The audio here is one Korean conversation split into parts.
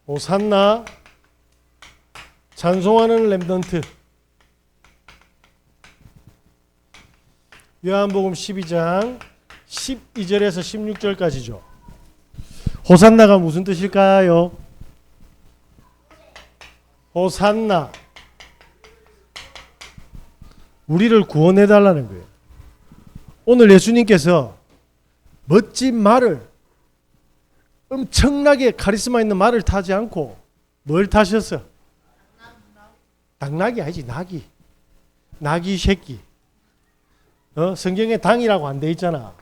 호산나 찬송하는 렘넌트. 요한복음 12장 12절에서 16절까지죠. 호산나가 무슨 뜻일까요? 호산나, 우리를 구원해 달라는 거예요. 오늘 예수님께서 멋진 말을, 엄청나게 카리스마 있는 말을 타지 않고 뭘 타셨어? 당나귀 아니지, 나귀. 나귀 새끼. 성경에 당이라고 안 돼 있잖아.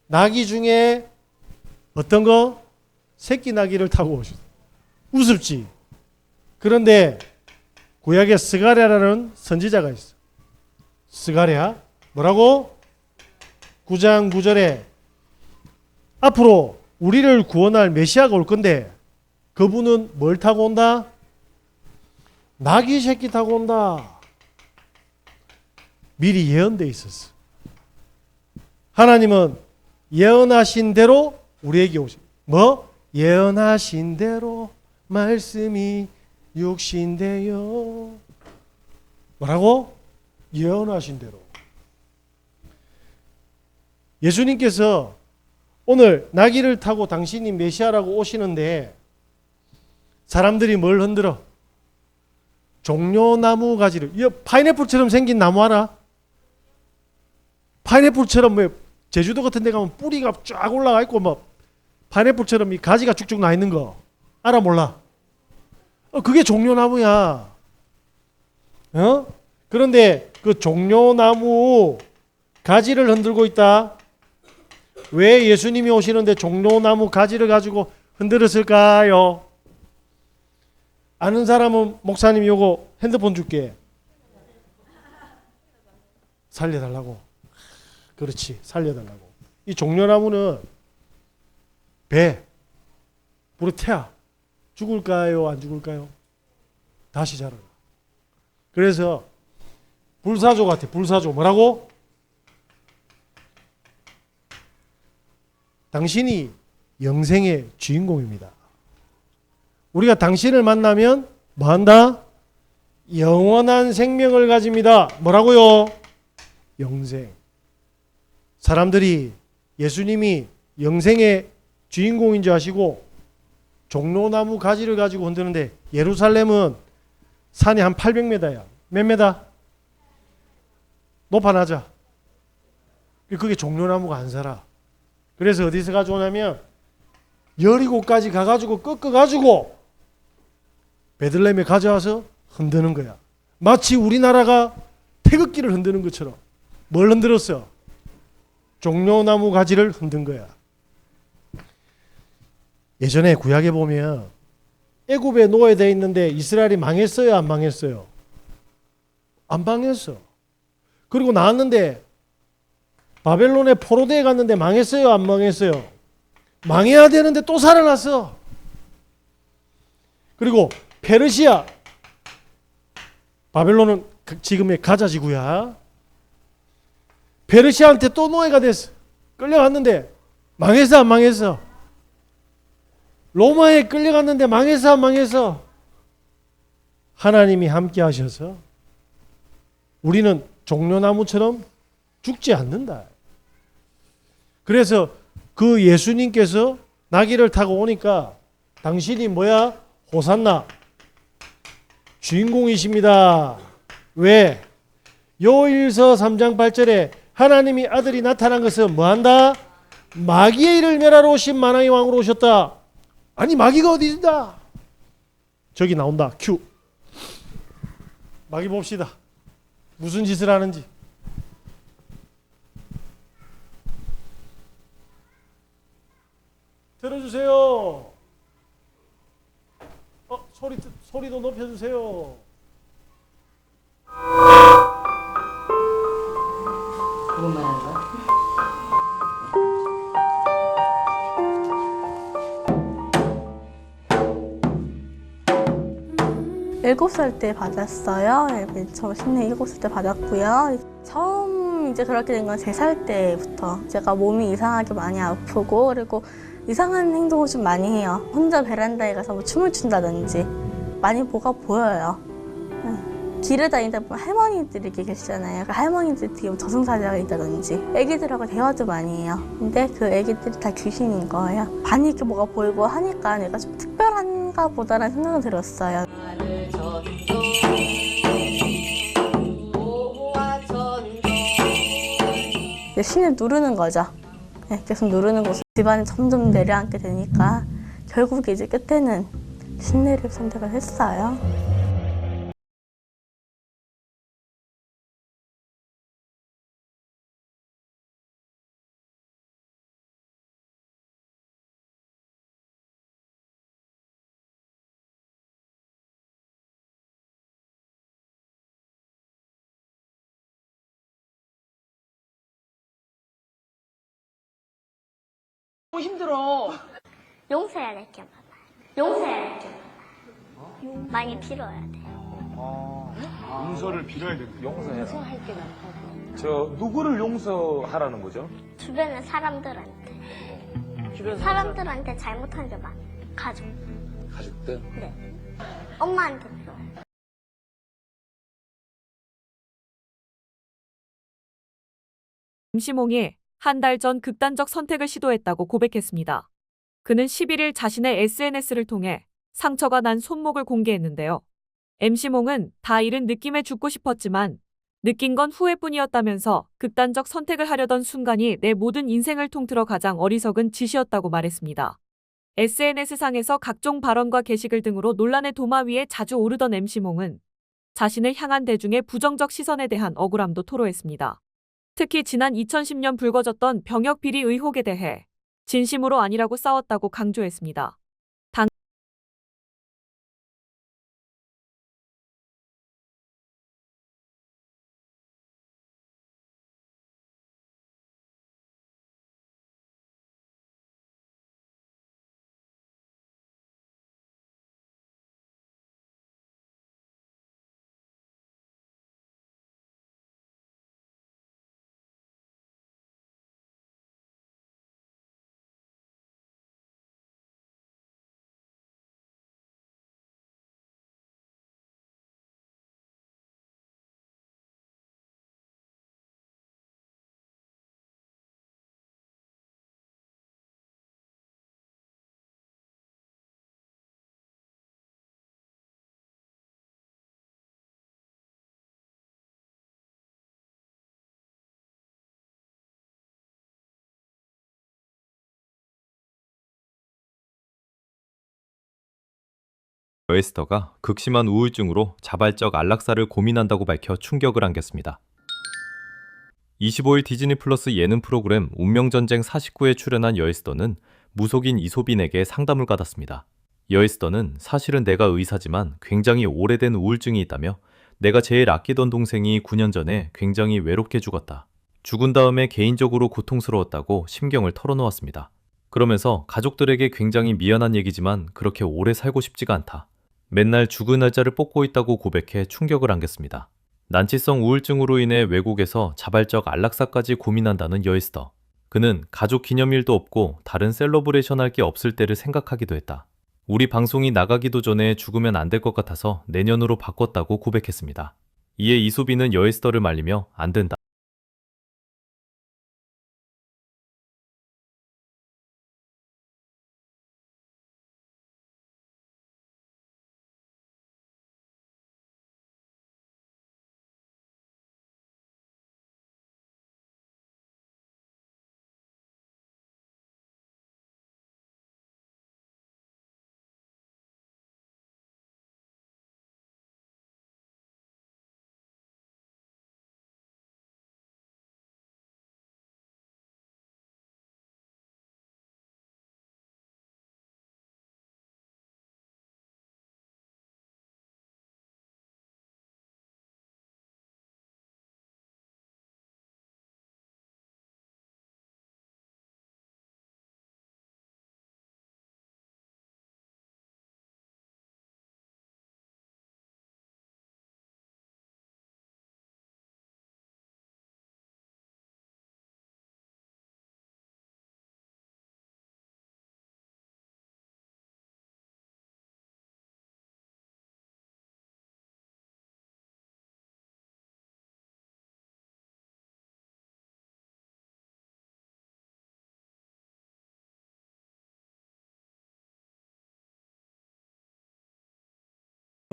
나귀 중에 어떤 거? 새끼 나귀를 타고 오셨어. 우습지. 그런데 구약에 스가랴라는 선지자가 있어. 스가랴 뭐라고? 9장 9절에 앞으로 우리를 구원할 메시아가 올 건데 그분은 뭘 타고 온다? 나귀 새끼 타고 온다. 미리 예언돼 있었어. 하나님은 예언하신 대로 우리에게 오시. 뭐? 예언하신 대로 말씀이 육신되어. 뭐라고? 예언하신 대로. 예수님께서 오늘 나귀를 타고 당신이 메시아라고 오시는데 사람들이 뭘 흔들어? 종려나무 가지를. 이 파인애플처럼 생긴 나무 알아? 파인애플처럼 뭐 제주도 같은 데 가면 뿌리가 쫙 올라가 있고 뭐 파인애플처럼 이 가지가 쭉쭉 나 있는 거 알아 몰라? 그게 종려나무야. 그런데 그 종려나무 가지를 흔들고 있다. 왜 예수님이 오시는데 종려나무 가지를 가지고 흔들었을까요? 아는 사람은 목사님 요거 핸드폰 줄게. 살려달라고. 그렇지, 살려달라고. 이 종려나무는 배 불에 태야 죽을까요, 안 죽을까요? 다시 자라라. 그래서 불사조 같아. 불사조. 뭐라고? 당신이 영생의 주인공입니다. 우리가 당신을 만나면 뭐 한다? 영원한 생명을 가집니다. 뭐라고요? 영생. 사람들이 예수님이 영생의 주인공인 줄 아시고 종려나무 가지를 가지고 흔드는데 예루살렘은 산이 한 800m야. 몇 메다? 높아 낮아. 그게 종려나무가 안 살아. 그래서 어디서 가져오냐면 여리고까지 가가지고 꺾어가지고 베들레헴에 가져와서 흔드는 거야. 마치 우리나라가 태극기를 흔드는 것처럼. 뭘 흔들었어? 종려나무 가지를 흔든 거야. 예전에 구약에 보면 애굽에 노예되어 있는데 이스라엘이 망했어요, 안 망했어요? 안 망했어. 그리고 나왔는데 바벨론에 포로되어 갔는데 망했어요, 안 망했어요? 망해야 되는데 또 살아났어. 그리고 페르시아, 바벨론은 지금의 가자 지구야. 페르시아한테 또 노예가 됐어. 끌려갔는데 망했어, 안 망했어? 로마에 끌려갔는데 망했어, 안 망했어? 하나님이 함께 하셔서 우리는 종려나무처럼 죽지 않는다. 그래서 그 예수님께서 나귀를 타고 오니까 당신이 뭐야? 호산나 주인공이십니다. 왜? 요일서 3장 8절에 하나님이 아들이 나타난 것은 뭐한다? 마귀의 일을 멸하러 오신 만왕의 왕으로 오셨다. 아니 마귀가 어디 있다? 저기 나온다. 큐. 마귀 봅시다. 무슨 짓을 하는지. 들어주세요. 소리도 높여주세요. 그거 말하는 거야? 7살 때 받았어요. 처음 신내 7살 때 받았고요. 처음 이제 그렇게 된 건 3살 때부터 제가 몸이 이상하게 많이 아프고 그리고 이상한 행동을 좀 많이 해요. 혼자 베란다에 가서 뭐 춤을 춘다든지 많이 뭐가 보여요. 길을 다니다 보면 할머니들이 이렇게 계시잖아요. 그 할머니들 뒤에 뭐 저승사자가 있다든지 애기들하고 대화도 많이 해요. 근데 그 애기들이 다 귀신인 거예요. 많이 이렇게 뭐가 보이고 하니까 내가 좀 특별한가 보다라는 생각이 들었어요. 이제 신을 누르는 거죠. 네, 계속 누르는 곳을 집안이 점점 내려앉게 되니까 결국 이제 끝에는 신내를 선택을 했어요. 힘들어. 용서해야 될 게 많아요. 용서해야 될 게 많아요. 많이 빌어야 돼요. 용서를 빌어야 된다. 용서할 게 많다고. 저 누구를 용서하라는 거죠? 주변의 사람들한테. 사람들한테 잘못한 게 많아요. 가족. 가족들? 네. 엄마한테도. 임시몽이 한 달 전 극단적 선택을 시도했다고 고백했습니다. 그는 11일 자신의 SNS를 통해 상처가 난 손목을 공개했는데요. 임시몽은 다 잃은 느낌에 죽고 싶었지만 느낀 건 후회뿐이었다면서 극단적 선택을 하려던 순간이 내 모든 인생을 통틀어 가장 어리석은 짓이었다고 말했습니다. SNS상에서 각종 발언과 게시글 등으로 논란의 도마 위에 자주 오르던 임시몽은 자신을 향한 대중의 부정적 시선에 대한 억울함도 토로했습니다. 특히 지난 2010년 불거졌던 병역 비리 의혹에 대해 진심으로 아니라고 싸웠다고 강조했습니다. 여에스더가 극심한 우울증으로 자발적 안락사를 고민한다고 밝혀 충격을 안겼습니다. 25일 디즈니 플러스 예능 프로그램 운명전쟁 49에 출연한 여에스더는 무속인 이소빈에게 상담을 받았습니다. 여에스더는 사실은 내가 의사지만 굉장히 오래된 우울증이 있다며 내가 제일 아끼던 동생이 9년 전에 굉장히 외롭게 죽었다. 죽은 다음에 개인적으로 고통스러웠다고 심경을 털어놓았습니다. 그러면서 가족들에게 굉장히 미안한 얘기지만 그렇게 오래 살고 싶지가 않다. 맨날 죽은 날짜를 뽑고 있다고 고백해 충격을 안겼습니다. 난치성 우울증으로 인해 외국에서 자발적 안락사까지 고민한다는 여에스더. 그는 가족 기념일도 없고 다른 셀러브레이션 할 게 없을 때를 생각하기도 했다. 우리 방송이 나가기도 전에 죽으면 안 될 것 같아서 내년으로 바꿨다고 고백했습니다. 이에 이소빈은 여에스더를 말리며 안 된다.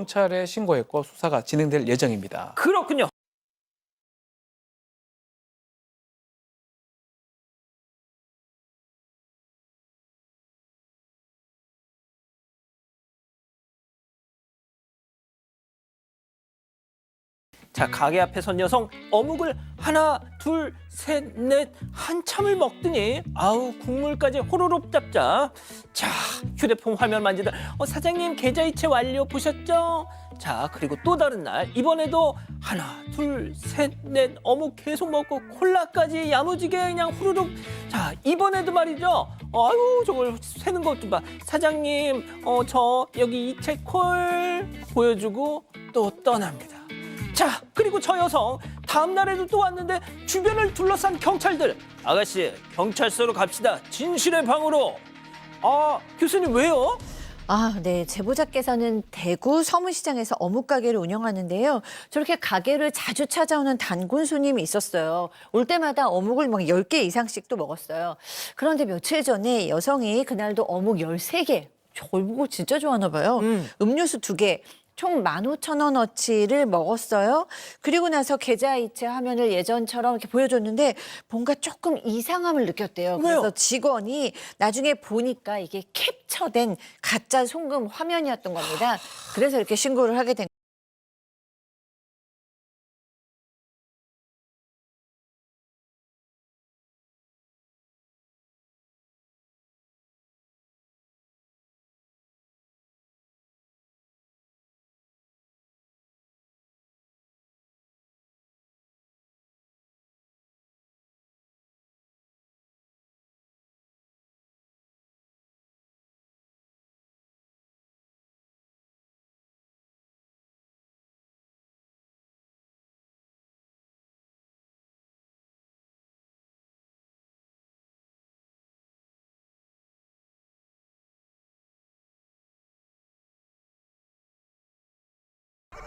경찰에 신고했고 수사가 진행될 예정입니다. 그렇군요. 자, 가게 앞에 선 여성 어묵을 하나, 둘, 셋, 넷 한참을 먹더니 아우 국물까지 호로록 짭짭. 자, 휴대폰 화면 만지다 사장님 계좌이체 완료 보셨죠? 자, 그리고 또 다른 날 이번에도 하나, 둘, 셋, 넷 어묵 계속 먹고 콜라까지 야무지게 그냥 후루룩. 자, 이번에도 말이죠. 아유 저걸 세는 것 좀 봐. 사장님 저 여기 이체 콜 보여주고 또 떠납니다. 자, 그리고 저 여성 다음 날에도 또 왔는데 주변을 둘러싼 경찰들. 아가씨, 경찰서로 갑시다. 진실의 방으로. 아, 교수님 왜요? 네. 제보자께서는 대구 서문시장에서 어묵 가게를 운영하는데요. 저렇게 가게를 자주 찾아오는 단골 손님이 있었어요. 올 때마다 어묵을 막 10개 이상씩 또 먹었어요. 그런데 며칠 전에 여성이 그날도 어묵 13개, 저걸 보고 진짜 좋아하나 봐요. 음료수 2개, 총 15,000원어치를 먹었어요. 그리고 나서 계좌이체 화면을 예전처럼 이렇게 보여줬는데 뭔가 조금 이상함을 느꼈대요. 왜요? 그래서 직원이 나중에 보니까 이게 캡처된 가짜 송금 화면이었던 겁니다. 그래서 이렇게 신고를 하게 된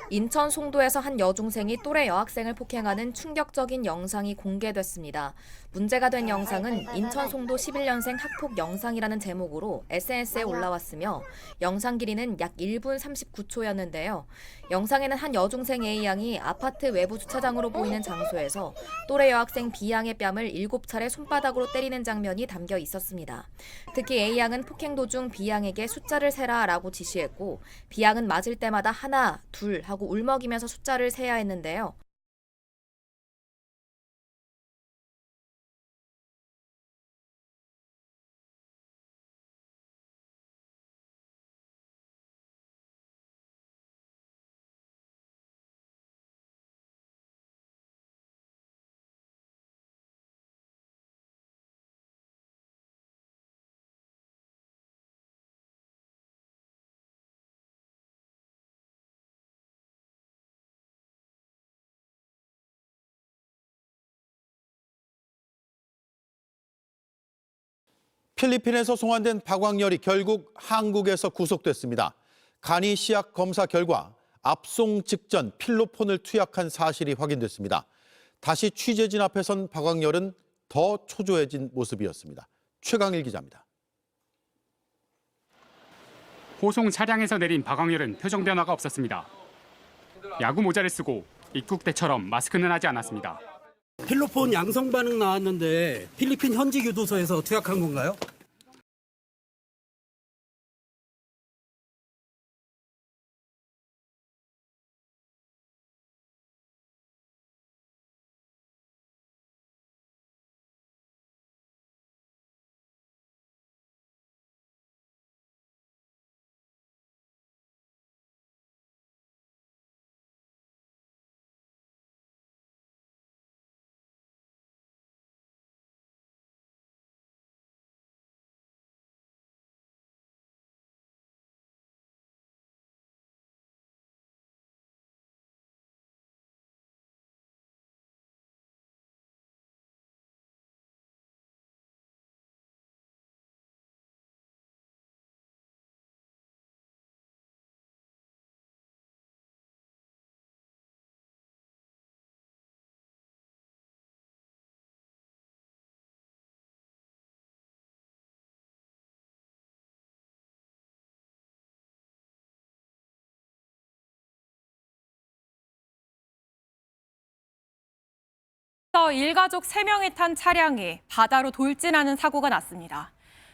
인천 송도에서 한 여중생이 또래 여학생을 폭행하는 충격적인 영상이 공개됐습니다. 문제가 된 영상은 인천 송도 11년생 학폭 영상이라는 제목으로 SNS에 올라왔으며 영상 길이는 약 1분 39초였는데요. 영상에는 한 여중생 A양이 아파트 외부 주차장으로 보이는 장소에서 또래 여학생 B양의 뺨을 7차례 손바닥으로 때리는 장면이 담겨 있었습니다. 특히 A양은 폭행 도중 B양에게 숫자를 세라라고 지시했고 B양은 맞을 때마다 하나, 둘 하고 울먹이면서 숫자를 세야 했는데요. 필리핀에서 송환된 박광렬이 결국 한국에서 구속됐습니다. 간이 시약 검사 결과 압송 직전 필로폰을 투약한 사실이 확인됐습니다. 다시 취재진 앞에 선 박광렬은 더 초조해진 모습이었습니다. 최강일 기자입니다. 호송 차량에서 내린 박광렬은 표정 변화가 없었습니다. 야구 모자를 쓰고 입국 때처럼 마스크는 하지 않았습니다. 필로폰 양성 반응 나왔는데 필리핀 현지 교도소에서 투약한 건가요? 서울에서 일가족 3명이 탄 차량이 바다로 돌진하는 사고가 났습니다.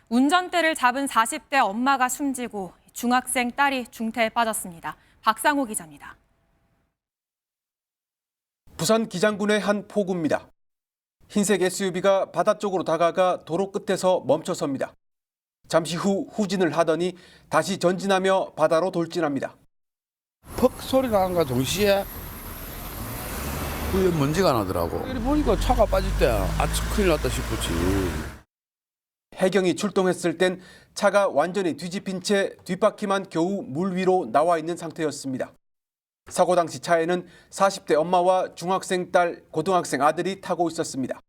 운전대를 잡은 40대 엄마가 숨지고 중학생 딸이 중태에 빠졌습니다. 박상호 기자입니다. 부산 기장군의 한 포구입니다. 흰색 SUV가 바다 쪽으로 다가가 도로 끝에서 멈춰섭니다. 잠시 후 후진을 하더니 다시 전진하며 바다로 돌진합니다. 퍽 소리 나는 거 동시에 그게 먼지가 나더라고. 이리 보니까 차가 빠질 때 큰일 났다 싶었지. 해경이 출동했을 땐 차가 완전히 뒤집힌 채 뒷바퀴만 겨우 물 위로 나와 있는 상태였습니다. 사고 당시 차에는 40대 엄마와 중학생 딸, 고등학생 아들이 타고 있었습니다.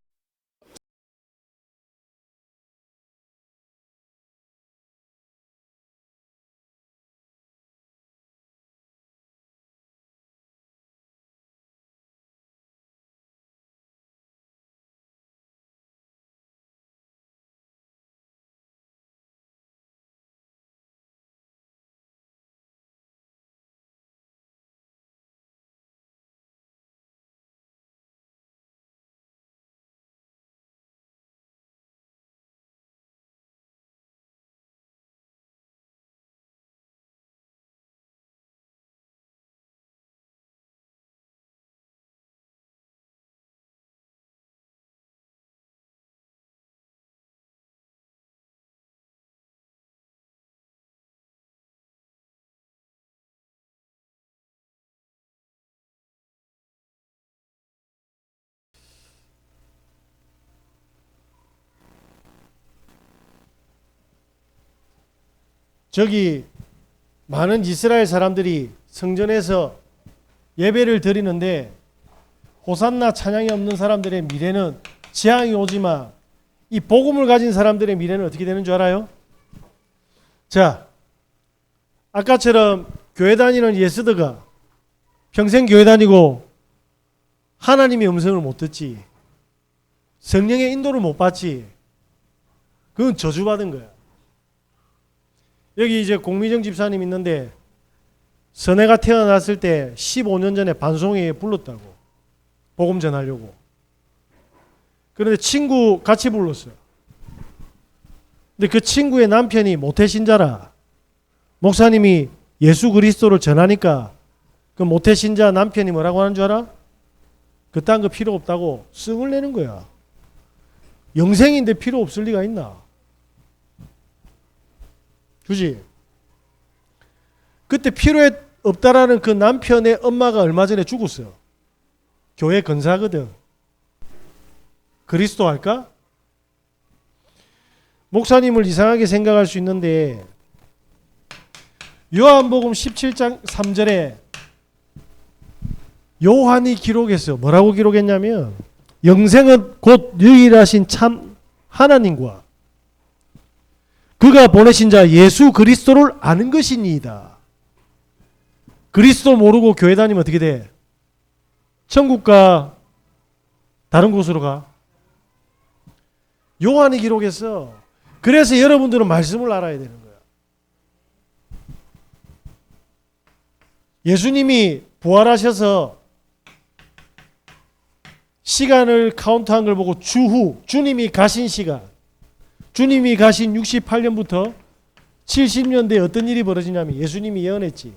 저기 많은 이스라엘 사람들이 성전에서 예배를 드리는데 호산나 찬양이 없는 사람들의 미래는 재앙이 오지만 이 복음을 가진 사람들의 미래는 어떻게 되는 줄 알아요? 자, 아까처럼 교회 다니는 예스더가 평생 교회 다니고 하나님의 음성을 못 듣지, 성령의 인도를 못 받지, 그건 저주받은 거야. 여기 이제 공미정 집사님 있는데 선혜가 태어났을 때 15년 전에 반송회에 불렀다고, 복음 전하려고. 그런데 친구 같이 불렀어요. 근데 그 친구의 남편이 모태신자라. 목사님이 예수 그리스도를 전하니까 그 모태신자 남편이 뭐라고 하는 줄 알아? 그딴 거 필요 없다고 쓱을 내는 거야. 영생인데 필요 없을 리가 있나? 그지? 그때 필요 없다라는 그 남편의 엄마가 얼마 전에 죽었어요. 교회 근사거든. 그리스도 할까? 목사님을 이상하게 생각할 수 있는데 요한복음 17장 3절에 요한이 기록했어요. 뭐라고 기록했냐면 영생은 곧 유일하신 참 하나님과 그가 보내신 자 예수 그리스도를 아는 것이니이다. 그리스도 모르고 교회 다니면 어떻게 돼? 천국 가? 다른 곳으로 가? 요한이 기록했어. 그래서 여러분들은 말씀을 알아야 되는 거야. 예수님이 부활하셔서 시간을 카운트한 걸 보고 주후, 주님이 가신 시간, 주님이 가신 68년부터 70년대에 어떤 일이 벌어지냐면 예수님이 예언했지.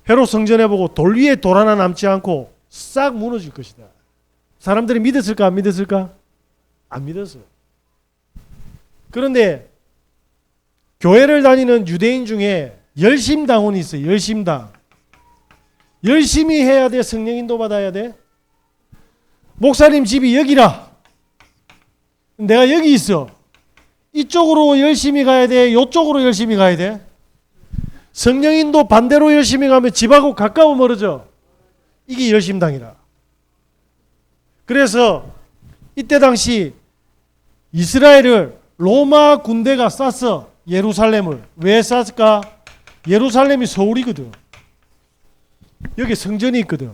헤롯 성전에 보고 돌 위에 돌 하나 남지 않고 싹 무너질 것이다. 사람들이 믿었을까 안 믿었을까? 안 믿었어요. 그런데 교회를 다니는 유대인 중에 열심당원이 있어요. 열심당. 열심히 해야 돼? 성령 인도 받아야 돼? 목사님 집이 여기라. 내가 여기 있어. 이쪽으로 열심히 가야 돼? 이쪽으로 열심히 가야 돼? 성령 인도 반대로 열심히 가면 집하고 가까워 멀어져. 이게 열심당이라. 그래서 이때 당시 이스라엘을 로마 군대가 쐈어. 예루살렘을. 왜 쐈을까? 예루살렘이 서울이거든. 여기 성전이 있거든.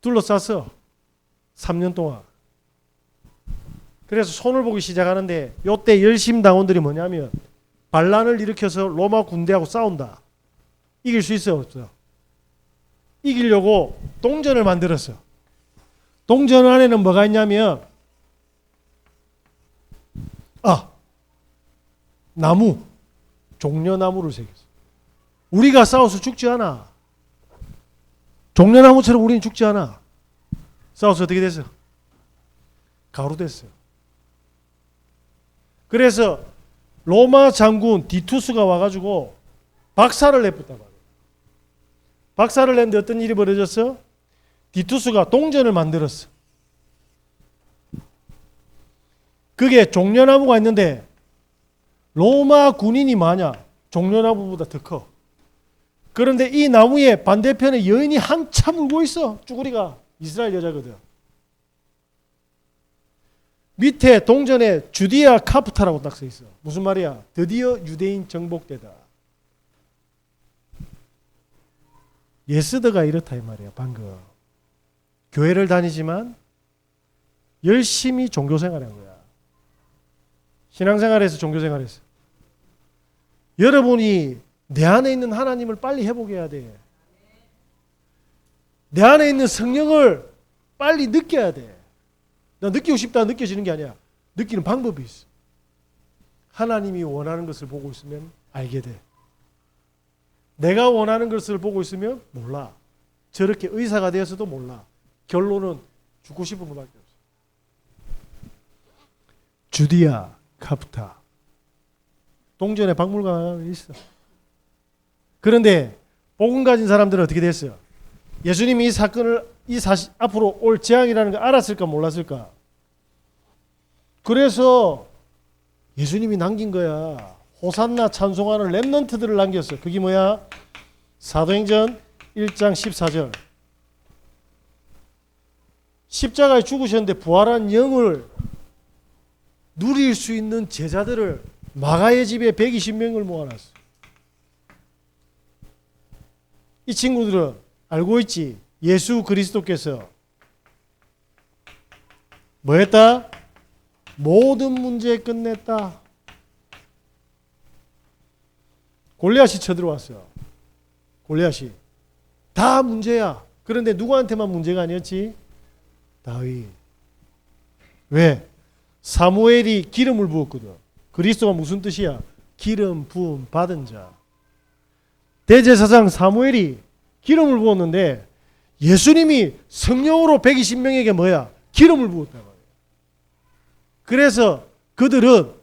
둘러쌌어. 3년 동안. 그래서 손을 보기 시작하는데 이때 열심당원들이 뭐냐면 반란을 일으켜서 로마 군대하고 싸운다. 이길 수 있어 없어? 이기려고 동전을 만들었어. 동전 안에는 뭐가 있냐면 나무, 종려나무를 새겼어. 우리가 싸워서 죽지 않아. 종려나무처럼 우리는 죽지 않아. 싸워서 어떻게 됐어? 가루 됐어. 그래서 로마 장군 디투스가 와가지고 박살을 내었단 말이에요. 박살을 냈는데 어떤 일이 벌어졌어? 디투스가 동전을 만들었어. 그게 종려나무가 있는데 로마 군인이 많아. 종려나무보다 더 커. 그런데 이 나무의 반대편에 여인이 한참 울고 있어. 쭈구리가 이스라엘 여자거든. 밑에 동전에 주디아 카프타라고 딱 써 있어. 무슨 말이야? 드디어 유대인 정복되다. 예스더가 이렇다 이 말이야. 방금 교회를 다니지만 열심히 종교생활한 거야. 신앙생활에서 종교생활했어. 여러분이 내 안에 있는 하나님을 빨리 회복해야 돼. 내 안에 있는 성령을 빨리 느껴야 돼. 나 느끼고 싶다 느껴지는 게 아니야. 느끼는 방법이 있어. 하나님이 원하는 것을 보고 있으면 알게 돼. 내가 원하는 것을 보고 있으면 몰라. 저렇게 의사가 되어서도 몰라. 결론은 죽고 싶은 것밖에 없어. 주디아 카프타. 동전에 박물관이 있어. 그런데 복음 가진 사람들은 어떻게 됐어요? 예수님이 이 사건을 앞으로 올 재앙이라는 걸 알았을까 몰랐을까? 그래서 예수님이 남긴 거야. 호산나 찬송하는 렘넌트들을 남겼어. 그게 뭐야? 사도행전 1장 14절. 십자가에 죽으셨는데 부활한 영을 누릴 수 있는 제자들을 마가의 집에 120명을 모아놨어. 이 친구들은 알고 있지? 예수 그리스도께서 뭐 했다? 모든 문제 끝냈다. 골리앗이 쳐들어왔어요. 골리앗이. 다 문제야. 그런데 누구한테만 문제가 아니었지? 다윗. 왜? 사무엘이 기름을 부었거든. 그리스도가 무슨 뜻이야? 기름 부음 받은 자. 대제사장 사무엘이 기름을 부었는데 예수님이 성령으로 120명에게 뭐야? 기름을 부었단 말이야. 그래서 그들은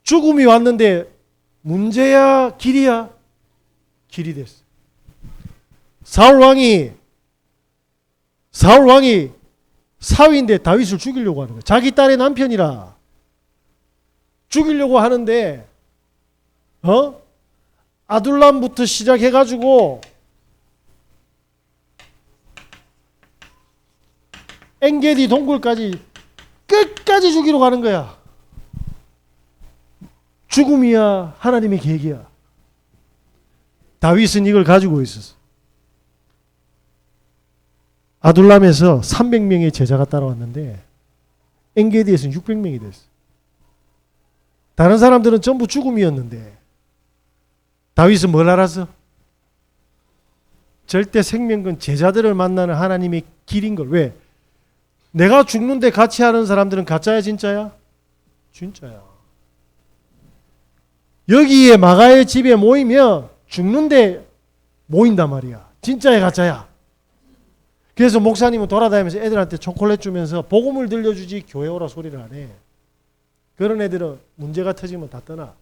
죽음이 왔는데 문제야 길이야? 길이 됐어. 사울 왕이 사위인데 다윗을 죽이려고 하는 거야. 자기 딸의 남편이라 죽이려고 하는데 아둘람부터 시작해가지고 엔게디 동굴까지 끝까지 죽이러 가는 거야. 죽음이야 하나님의 계획이야. 다윗은 이걸 가지고 있었어. 아둘람에서 300명의 제자가 따라왔는데 엔게디에서는 600명이 됐어. 다른 사람들은 전부 죽음이었는데 다윗은 뭘 알았어? 절대 생명건 제자들을 만나는 하나님의 길인 걸. 왜? 내가 죽는데 같이 하는 사람들은 가짜야 진짜야? 진짜야. 여기에 마가의 집에 모이면 죽는데 모인단 말이야. 진짜야 가짜야? 그래서 목사님은 돌아다니면서 애들한테 초콜릿 주면서 복음을 들려주지 교회 오라 소리를 안 해. 그런 애들은 문제가 터지면 다 떠나.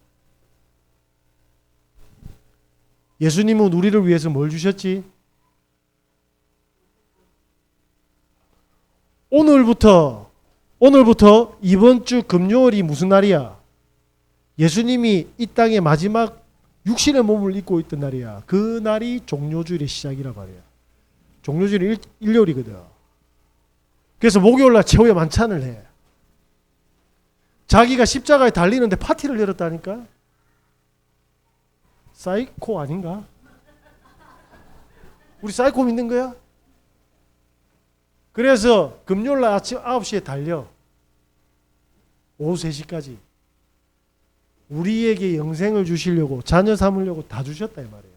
예수님은 우리를 위해서 뭘 주셨지? 오늘부터 이번 주 금요일이 무슨 날이야? 예수님이 이 땅의 마지막 육신의 몸을 입고 있던 날이야. 그 날이 종료주일의 시작이란 말이야. 종료주일이 일요일이거든. 그래서 목요일날 최후의 만찬을 해. 자기가 십자가에 달리는데 파티를 열었다니까? 사이코 아닌가? 우리 사이코 믿는 거야? 그래서 금요일날 아침 9시에 달려. 오후 3시까지. 우리에게 영생을 주시려고 자녀 삼으려고 다 주셨다 이 말이야.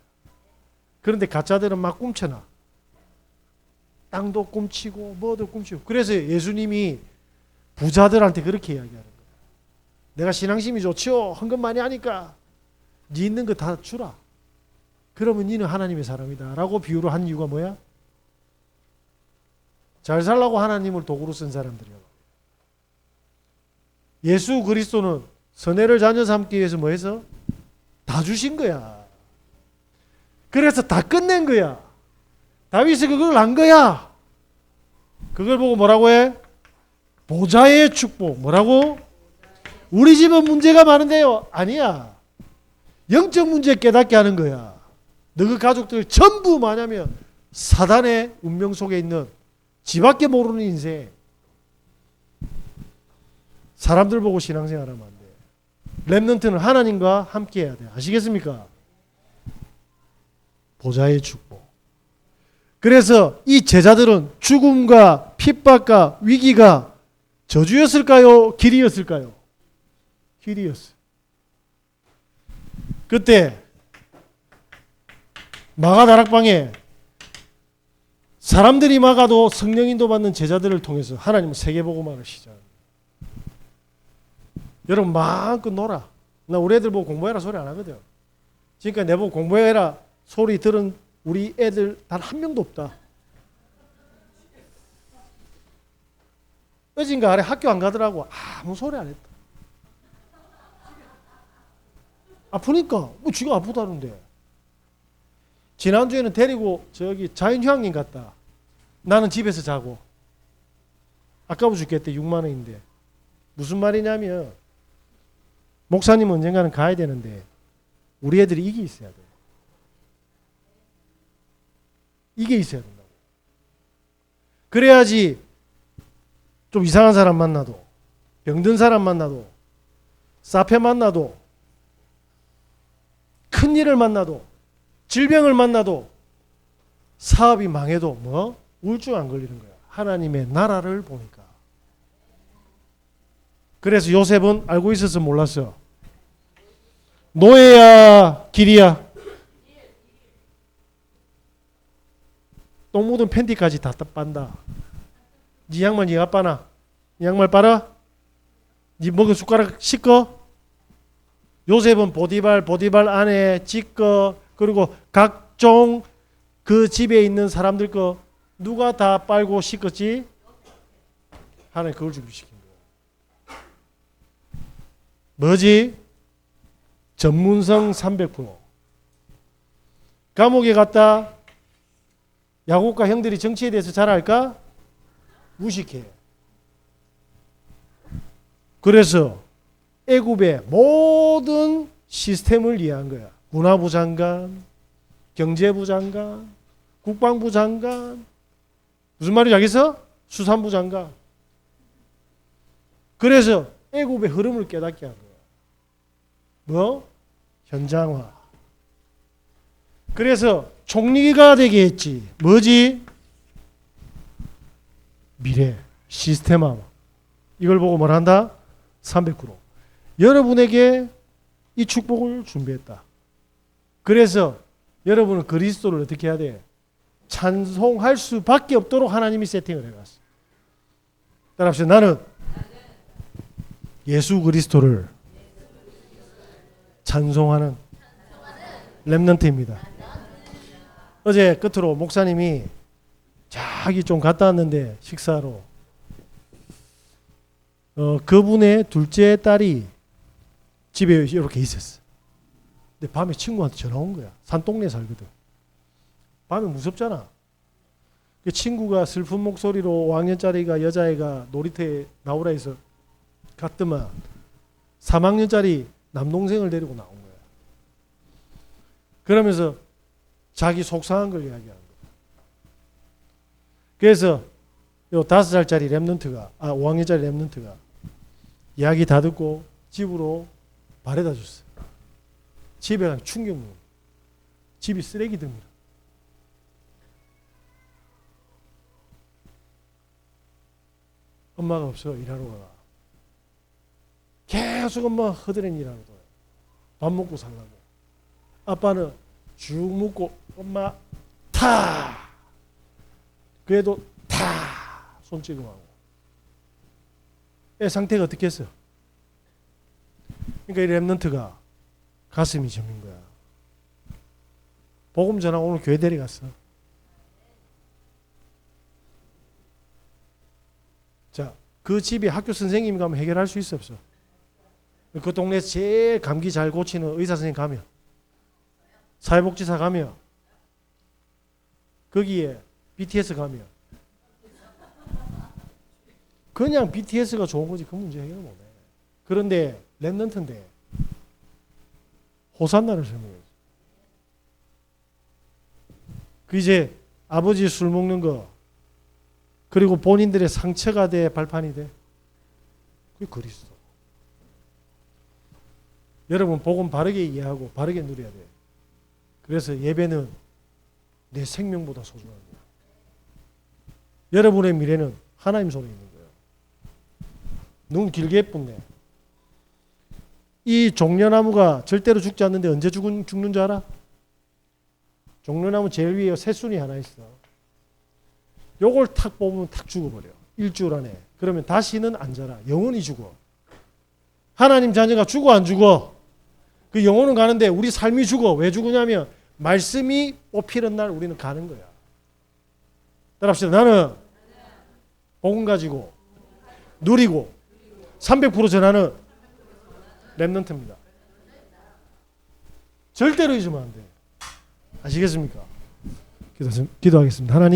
그런데 가짜들은 막 꿈쳐놔. 땅도 꿈치고 뭐도 꿈치고. 그래서 예수님이 부자들한테 그렇게 이야기하는 거예요. 내가 신앙심이 좋지요. 헌금 많이 하니까 네 있는 거 다 주라. 그러면 너는 하나님의 사람이다 라고 비유를 한 이유가 뭐야? 잘 살라고 하나님을 도구로 쓴 사람들이야. 예수 그리스도는 선해를 자녀 삼기 위해서 뭐 해서? 다 주신 거야. 그래서 다 끝낸 거야. 다윗이 그걸 안 거야. 그걸 보고 뭐라고 해? 보좌의 축복. 뭐라고? 우리 집은 문제가 많은데요. 아니야. 영적 문제 깨닫게 하는 거야. 너희 가족들 전부 뭐냐면 사단의 운명 속에 있는 지밖에 모르는 인생. 사람들 보고 신앙생활하면 안 돼. 렘넌트는 하나님과 함께 해야 돼. 아시겠습니까? 보좌의 축복. 그래서 이 제자들은 죽음과 핍박과 위기가 저주였을까요? 길이었을까요? 길이었어요. 그때 마가 다락방에 사람들이 막아도 성령 인도받는 제자들을 통해서 하나님은 세계복음화를 시작합니다. 여러분 마음껏 놀아. 나 우리 애들 보고 공부해라 소리 안 하거든. 지금까지 내보고 공부해라 소리 들은 우리 애들 단 한 명도 없다. 어진가 아래 학교 안 가더라고. 아무 소리 안 했다. 아프니까 뭐 지가 아프다는데. 지난주에는 데리고 저기 자연휴양림 갔다. 나는 집에서 자고. 아까워 죽겠대. 6만 원인데. 무슨 말이냐면 목사님은 언젠가는 가야 되는데 우리 애들이 이게 있어야 돼. 이게 있어야 된다고. 그래야지 좀 이상한 사람 만나도 병든 사람 만나도 사페 만나도 큰일을 만나도 질병을 만나도 사업이 망해도 뭐 우울증 안 걸리는 거야. 하나님의 나라를 보니까. 그래서 요셉은 알고 있어서 몰랐어. 노예야 길이야. 똥 묻은 팬티까지 다 빤다. 네 양말 네가 빠나? 네 양말 빨아? 네 먹은 숟가락 씻어? 요셉은 보디발 안에 찢거 그리고 각종 그 집에 있는 사람들 거 누가 다 빨고 씻었지? 하나님 그걸 준비시킨 거야. 뭐지? 전문성 300%. 감옥에 갔다 야곱과 형들이 정치에 대해서 잘 알까? 무식해. 그래서 애굽의 모든 시스템을 이해한 거야. 문화부 장관, 경제부 장관, 국방부 장관, 무슨 말인지 알겠어? 수산부 장관. 그래서 애굽의 흐름을 깨닫게 한 거야. 뭐? 현장화. 그래서 총리가 되게 했지. 뭐지? 미래, 시스템화. 이걸 보고 뭘 한다? 300%. 여러분에게 이 축복을 준비했다. 그래서 여러분은 그리스도를 어떻게 해야 돼? 찬송할 수밖에 없도록 하나님이 세팅을 해놨어. 따라합시다. 나는 예수 그리스도를 찬송하는 렘넌트입니다. 어제 끝으로 목사님이 저기 좀 갔다 왔는데 식사로 그분의 둘째 딸이 집에 이렇게 있었어. 근데 밤에 친구한테 전화 온 거야. 산동네에 살거든. 밤에 무섭잖아. 그 친구가 슬픈 목소리로 5학년짜리가 여자애가 놀이터에 나오라 해서 갔더만 3학년짜리 남동생을 데리고 나온 거야. 그러면서 자기 속상한 걸 이야기하는 거야. 그래서 요 5살짜리 렘넌트가 5학년짜리 렘넌트가 이야기 다 듣고 집으로 바래다 줬어. 집에 가면 충격 먹는 거야. 집이 쓰레기등이라. 엄마가 없어. 일하러 가. 계속 엄마가 허드렛 일하러 가. 밥 먹고 살라고. 아빠는 쭉 먹고 엄마 타 그래도 다 손찌검하고 애 상태가 어떻게 했어? 그러니까 이 랩런트가 가슴이 저민 거야. 복음 전하고 오늘 교회 데려갔어. 자, 그 집에 학교 선생님이 가면 해결할 수 있어 없어? 그 동네에서 제일 감기 잘 고치는 의사 선생님 가면, 사회복지사 가면, 거기에 BTS 가면, 그냥 BTS가 좋은 거지 그 문제 해결 못해. 그런데 랩런트인데 호산나를 설명했어. 그 이제 아버지 술 먹는 거, 그리고 본인들의 상처가 돼 발판이 돼. 그게 그리스도. 여러분 복음 바르게 이해하고 바르게 누려야 돼. 그래서 예배는 내 생명보다 소중한 거야. 여러분의 미래는 하나님 손에 있는 거예요. 너무 길게 예쁜데. 이 종려나무가 절대로 죽지 않는데 언제 죽는 줄 알아? 종려나무 제일 위에 새순이 하나 있어. 요걸 탁 뽑으면 탁 죽어버려. 일주일 안에. 그러면 다시는 안 자라. 영원히 죽어. 하나님 자녀가 죽어 안 죽어? 그 영혼은 가는데 우리 삶이 죽어. 왜 죽으냐면 말씀이 뽑히는 날 우리는 가는 거야. 따라합시다. 나는 복음 가지고 누리고 300% 전하는 랩런트입니다. 절대로 잊으면 안 돼. 아시겠습니까? 기도하겠습니다. 하나님